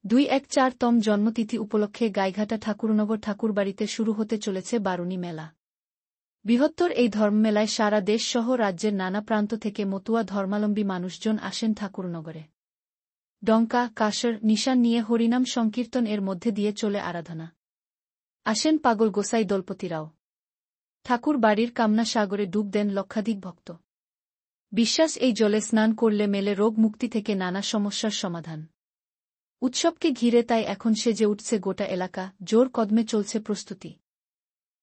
২১৪তম জন্মতিথি উপলক্ষে গাইঘাটা ঠাকুরনগর ঠাকুরবাড়িতে শুরু হতে চলেছে বারুণী মেলা। বৃহত্তর এই ধর্মমেলায় সারা দেশ সহ রাজ্যের নানা প্রান্ত থেকে মতুয়া ধর্মাবলম্বী মানুষজন আসেন ঠাকুরনগরে। ডঙ্কা, কাসর, নিশান নিয়ে হরিনাম সংকীর্তন এর মধ্যে দিয়ে চলে আরাধনা। আসেন পাগল গোসাই দলপতিরাও। ঠাকুর বাড়ির কামনা সাগরে ডুব দেন লক্ষাধিক ভক্ত। বিশ্বাস এই জলে স্নান করলে মেলে রোগ মুক্তি থেকে নানা সমস্যার সমাধান। উৎসবকে ঘিরে তাই এখন সেজে উঠছে গোটা এলাকা, জোর কদমে চলছে প্রস্তুতি।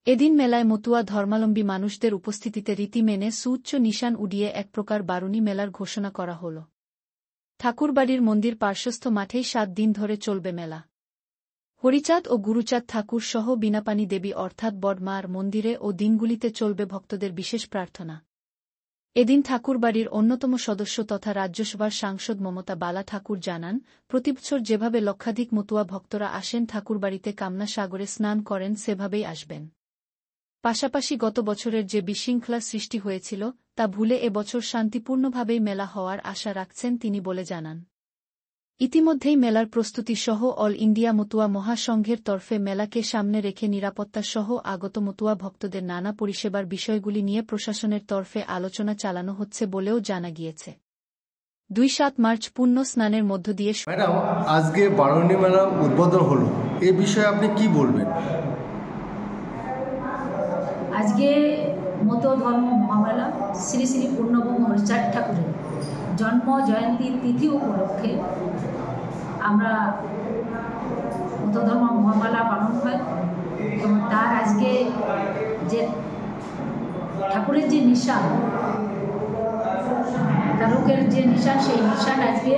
এদিন মেলায় মতুয়া ধর্মাবলম্বী মানুষদের উপস্থিতিতে রীতি মেনে সুউচ্চ নিশান উড়িয়ে এক প্রকার বারুণী মেলার ঘোষণা করা হল। ঠাকুরবাড়ির মন্দির পার্শ্বস্থ মাঠেই ৭ দিন ধরে চলবে মেলা। হরিচাঁদ ও গুরুচাঁদ ঠাকুর সহ বীণাপাণী দেবী অর্থাৎ বড়মার মন্দিরে ও দিনগুলিতে চলবে ভক্তদের বিশেষ প্রার্থনা। এদিন ঠাকুরবাড়ির অন্যতম সদস্য তথা রাজ্যসভার সাংসদ মমতা বালা ঠাকুর জানান, প্রতিবছর যেভাবে লক্ষাধিক মতুয়া ভক্তরা আসেন ঠাকুরবাড়িতে কামনা সাগরে স্নান করেন সেভাবেই আসবেন। পাশাপাশি গত বছরের যে বিশৃঙ্খলা সৃষ্টি হয়েছিল তা ভুলে এবছর শান্তিপূর্ণভাবেই মেলা হওয়ার আশা রাখছেন তিনি বলে জানান। ইতিমধ্যেই মেলার প্রস্তুতি সহ অল ইন্ডিয়া মতুয়া মহাসংঘের তরফে মেলাকে সামনে রেখে নিরাপত্তা সহ আগত মতুয়া ভক্তদের নানা পরিষেবার বিষয়গুলি নিয়ে প্রশাসনের তরফে আলোচনা চালানো হচ্ছে বলেও জানা গিয়েছে। ২-৭ মার্চ পুণ্য স্নানের মধ্য দিয়ে ম্যাডাম, আজকে বারুণী মেলা উদ্বোধন হলো, এ বিষয়ে আপনি কি বলবেন? আজকে মতুয়া ধর্ম মহামেলা শ্রী শ্রী পূর্ণব্রহ্ম হরিচাঁদ ঠাকুরের জন্ম জয়ন্তী তিথি উপলক্ষে আমরা মতুয়া ধর্ম মহামেলা পালন হয় এবং তার আজকে যে ঠাকুরের যে নিশান, তারকের যে নিশান, সেই নিশান আজকে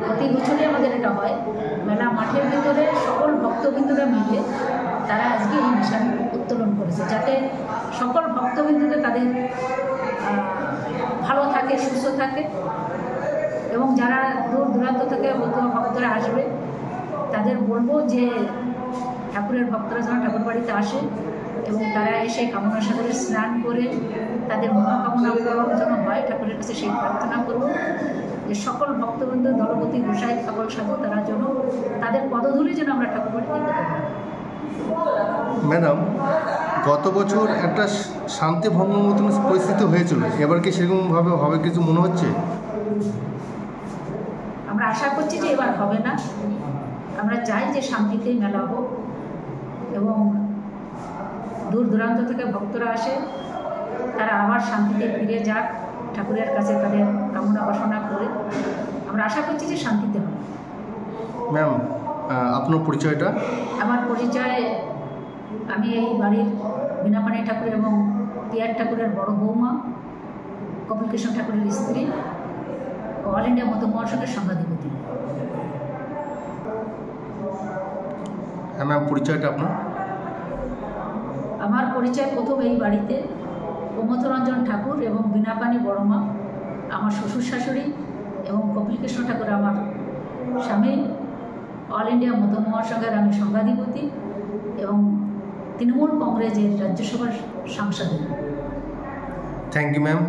প্রতি বছরই আমাদের এটা হয়। মেলা মাঠের ভিতরে সকল ভক্তবৃন্দরা মিলে তারা আজকে এই নিশান উত্তোলন করেছে, যাতে সকল ভক্তবৃন্দরা তাদের ভালো থাকে, সুস্থ থাকে এবং যারা দূর দূরান্ত থেকে মতুয়া ভক্তরা আসবে তাদের বলবো যে ঠাকুরের ভক্তরা যেন ঠাকুর বাড়িতে আসে এবং তারা এসে কামনা সাগরে স্নান করে তাদের মনোকামনা পূরণ যেন হয়, ঠাকুরের কাছে সেই প্রার্থনা করব যে সকল ভক্তবৃন্দ দলপতি গোসাই সকল সাধু তারা যেন তাদের পদধূলি যেন আমরা ঠাকুর বাড়িতে পেতে পারি। ম্যাডাম, গত বছর একটা শান্তি ভঙ্গের মতন পরিস্থিতি হয়েছিল, এবার কি সেরকমভাবে হবে কিছু মনে হচ্ছে? আমরা আশা করছি যে এবার হবে না। আমরা চাই যে শান্তিতেই মেলা হোক এবং দূর দূরান্ত থেকে ভক্তরা আসে, তারা আবার শান্তিতে ফিরে যাক, ঠাকুরের কাছে তাদের কামনা বাসনা করে আমরা আশা করছি যে শান্তিতে হবে। ম্যাম, আপনার পরিচয়টা? আমার পরিচয়, আমি এই বাড়ির বীণাপাণী ঠাকুর এবং পিয়ার ঠাকুরের বড় বৌমা, কপিল কৃষ্ণ ঠাকুরের স্ত্রী, অল ইন্ডিয়া মতুয়া মহাসংঘের সংঘাধিপতি। হ্যাঁ ম্যাম, পরিচয়টা আপনার? আমার পরিচয় প্রথম এই বাড়িতে প্রমথরঞ্জন ঠাকুর এবং বীণাপাণী বড়মা আমার শ্বশুর শাশুড়ি এবং কপিল কৃষ্ণ ঠাকুর আমার স্বামী, অল ইন্ডিয়া মতুয়া মহাসংঘের আমি সংঘাধিপতি এবং তৃণমূল কংগ্রেসের রাজ্যসভার সাংসদ। Thank you ma'am.